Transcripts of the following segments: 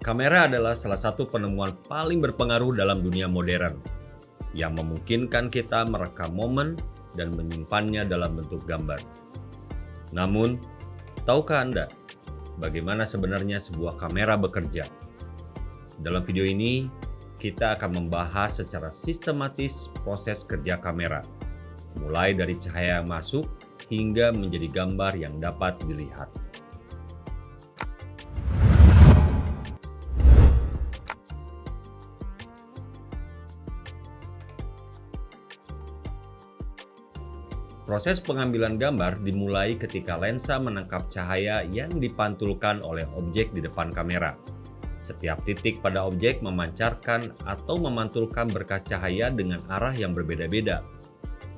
Kamera adalah salah satu penemuan paling berpengaruh dalam dunia modern yang memungkinkan kita merekam momen dan menyimpannya dalam bentuk gambar. Namun, tahukah Anda bagaimana sebenarnya sebuah kamera bekerja? Dalam video ini, kita akan membahas secara sistematis proses kerja kamera, mulai dari cahaya yang masuk hingga menjadi gambar yang dapat dilihat. Proses pengambilan gambar dimulai ketika lensa menangkap cahaya yang dipantulkan oleh objek di depan kamera. Setiap titik pada objek memancarkan atau memantulkan berkas cahaya dengan arah yang berbeda-beda.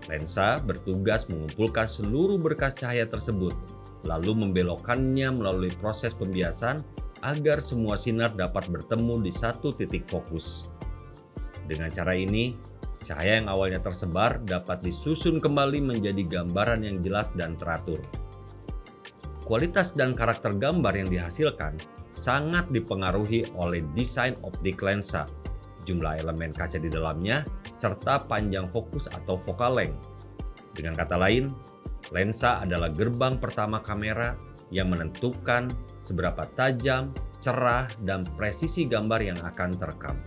Lensa bertugas mengumpulkan seluruh berkas cahaya tersebut, lalu membelokkannya melalui proses pembiasan agar semua sinar dapat bertemu di satu titik fokus. Dengan cara ini, cahaya yang awalnya tersebar dapat disusun kembali menjadi gambaran yang jelas dan teratur. Kualitas dan karakter gambar yang dihasilkan sangat dipengaruhi oleh desain optik lensa, jumlah elemen kaca di dalamnya, serta panjang fokus atau focal length. Dengan kata lain, lensa adalah gerbang pertama kamera yang menentukan seberapa tajam, cerah, dan presisi gambar yang akan terekam.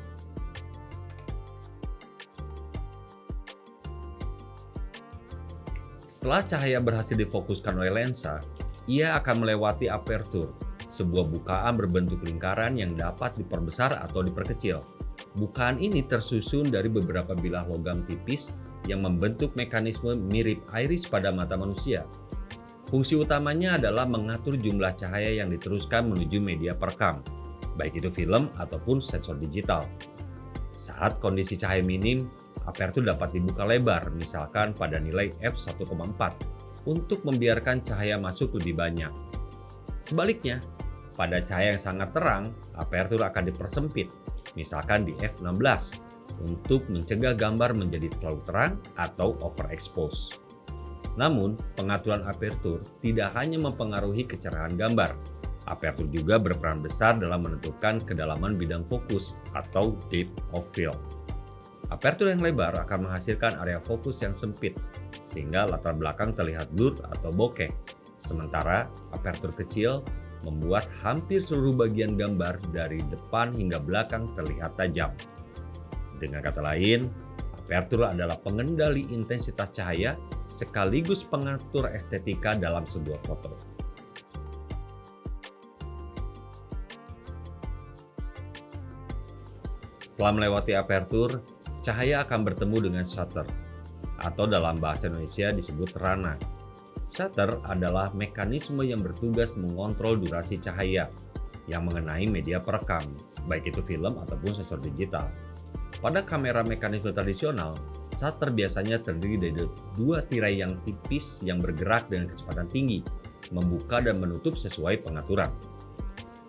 Setelah cahaya berhasil difokuskan oleh lensa, ia akan melewati aperture, sebuah bukaan berbentuk lingkaran yang dapat diperbesar atau diperkecil. Bukaan ini tersusun dari beberapa bilah logam tipis yang membentuk mekanisme mirip iris pada mata manusia. Fungsi utamanya adalah mengatur jumlah cahaya yang diteruskan menuju media perekam, baik itu film ataupun sensor digital. Saat kondisi cahaya minim, aperture dapat dibuka lebar, misalkan pada nilai f1,4, untuk membiarkan cahaya masuk lebih banyak. Sebaliknya, pada cahaya yang sangat terang, aperture akan dipersempit, misalkan di f16, untuk mencegah gambar menjadi terlalu terang atau overexpose. Namun, pengaturan aperture tidak hanya mempengaruhi kecerahan gambar. Aperture juga berperan besar dalam menentukan kedalaman bidang fokus atau depth of field. Aperture yang lebar akan menghasilkan area fokus yang sempit, sehingga latar belakang terlihat blur atau bokeh. Sementara aperture kecil membuat hampir seluruh bagian gambar dari depan hingga belakang terlihat tajam. Dengan kata lain, aperture adalah pengendali intensitas cahaya sekaligus pengatur estetika dalam sebuah foto. Setelah melewati aperture, cahaya akan bertemu dengan shutter, atau dalam bahasa Indonesia disebut rana. Shutter adalah mekanisme yang bertugas mengontrol durasi cahaya yang mengenai media perekam, baik itu film ataupun sensor digital. Pada kamera mekanisme tradisional, shutter biasanya terdiri dari dua tirai yang tipis yang bergerak dengan kecepatan tinggi, membuka dan menutup sesuai pengaturan.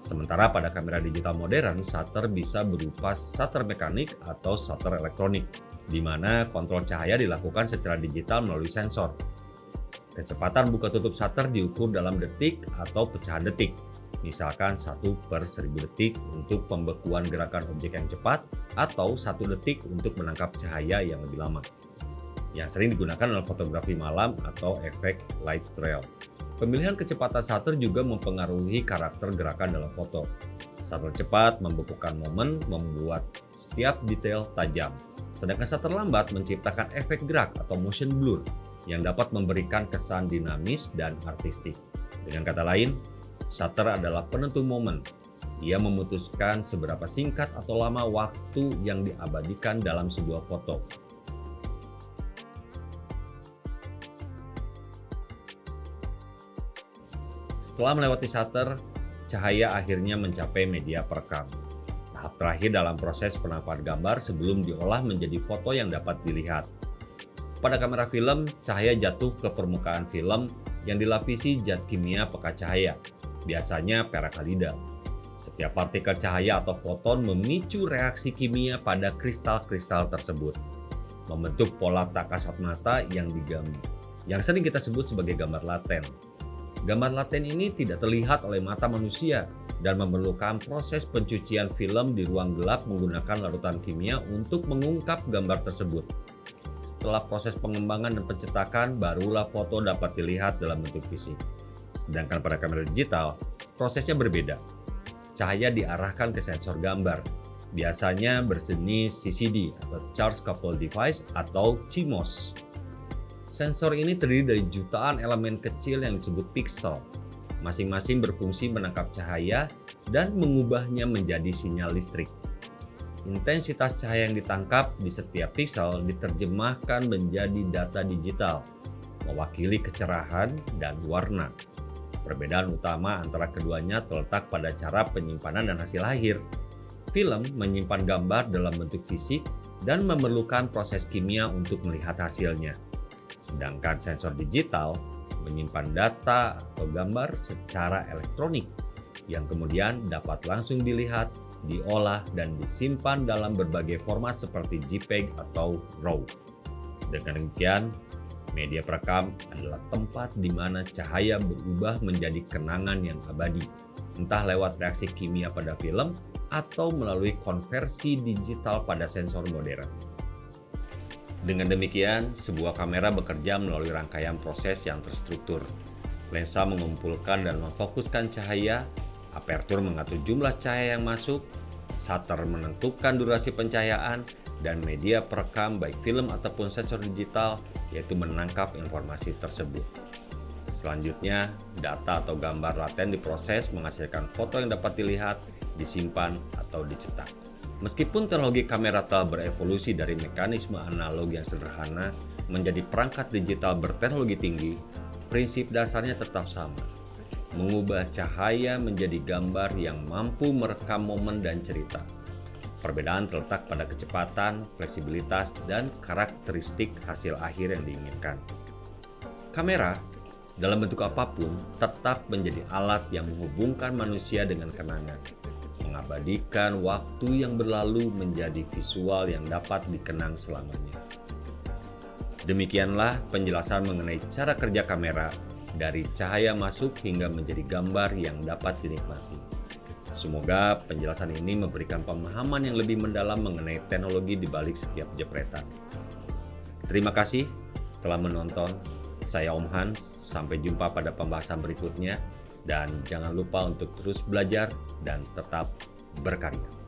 Sementara pada kamera digital modern, shutter bisa berupa shutter mekanik atau shutter elektronik, di mana kontrol cahaya dilakukan secara digital melalui sensor. Kecepatan buka tutup shutter diukur dalam detik atau pecahan detik, misalkan 1/1000 detik untuk pembekuan gerakan objek yang cepat atau 1 detik untuk menangkap cahaya yang lebih lama. Yang sering digunakan dalam fotografi malam atau efek light trail. Pemilihan kecepatan shutter juga mempengaruhi karakter gerakan dalam foto. Shutter cepat membekukan momen, membuat setiap detail tajam. Sedangkan shutter lambat menciptakan efek gerak atau motion blur yang dapat memberikan kesan dinamis dan artistik. Dengan kata lain, shutter adalah penentu momen. Ia memutuskan seberapa singkat atau lama waktu yang diabadikan dalam sebuah foto. Setelah melewati shutter, cahaya akhirnya mencapai media perekam. Tahap terakhir dalam proses penampakan gambar sebelum diolah menjadi foto yang dapat dilihat. Pada kamera film, cahaya jatuh ke permukaan film yang dilapisi zat kimia pekat cahaya, biasanya perakhalida. Setiap partikel cahaya atau foton memicu reaksi kimia pada kristal-kristal tersebut, membentuk pola tak kasat mata yang sering kita sebut sebagai gambar laten. Gambar laten ini tidak terlihat oleh mata manusia dan memerlukan proses pencucian film di ruang gelap menggunakan larutan kimia untuk mengungkap gambar tersebut. Setelah proses pengembangan dan pencetakan, barulah foto dapat dilihat dalam bentuk fisik. Sedangkan pada kamera digital, prosesnya berbeda. Cahaya diarahkan ke sensor gambar, biasanya berjenis CCD atau Charge Coupled Device atau CMOS. Sensor ini terdiri dari jutaan elemen kecil yang disebut piksel. Masing-masing berfungsi menangkap cahaya dan mengubahnya menjadi sinyal listrik. Intensitas cahaya yang ditangkap di setiap piksel diterjemahkan menjadi data digital, mewakili kecerahan dan warna. Perbedaan utama antara keduanya terletak pada cara penyimpanan dan hasil akhir. Film menyimpan gambar dalam bentuk fisik dan memerlukan proses kimia untuk melihat hasilnya. Sedangkan sensor digital menyimpan data atau gambar secara elektronik yang kemudian dapat langsung dilihat, diolah, dan disimpan dalam berbagai format seperti JPEG atau RAW. Dengan demikian, media perekam adalah tempat di mana cahaya berubah menjadi kenangan yang abadi, entah lewat reaksi kimia pada film atau melalui konversi digital pada sensor modern. Dengan demikian, sebuah kamera bekerja melalui rangkaian proses yang terstruktur. Lensa mengumpulkan dan memfokuskan cahaya, apertur mengatur jumlah cahaya yang masuk, shutter menentukan durasi pencahayaan, dan media perekam baik film ataupun sensor digital yaitu menangkap informasi tersebut. Selanjutnya, data atau gambar laten diproses menghasilkan foto yang dapat dilihat, disimpan, atau dicetak. Meskipun teknologi kamera telah berevolusi dari mekanisme analog yang sederhana menjadi perangkat digital berteknologi tinggi, prinsip dasarnya tetap sama. Mengubah cahaya menjadi gambar yang mampu merekam momen dan cerita. Perbedaan terletak pada kecepatan, fleksibilitas, dan karakteristik hasil akhir yang diinginkan. Kamera, dalam bentuk apapun, tetap menjadi alat yang menghubungkan manusia dengan kenangan, mengabadikan waktu yang berlalu menjadi visual yang dapat dikenang selamanya. Demikianlah penjelasan mengenai cara kerja kamera, dari cahaya masuk hingga menjadi gambar yang dapat dinikmati. Semoga penjelasan ini memberikan pemahaman yang lebih mendalam mengenai teknologi di balik setiap jepretan. Terima kasih telah menonton. Saya Om Hans, sampai jumpa pada pembahasan berikutnya. Dan jangan lupa untuk terus belajar dan tetap berkarya.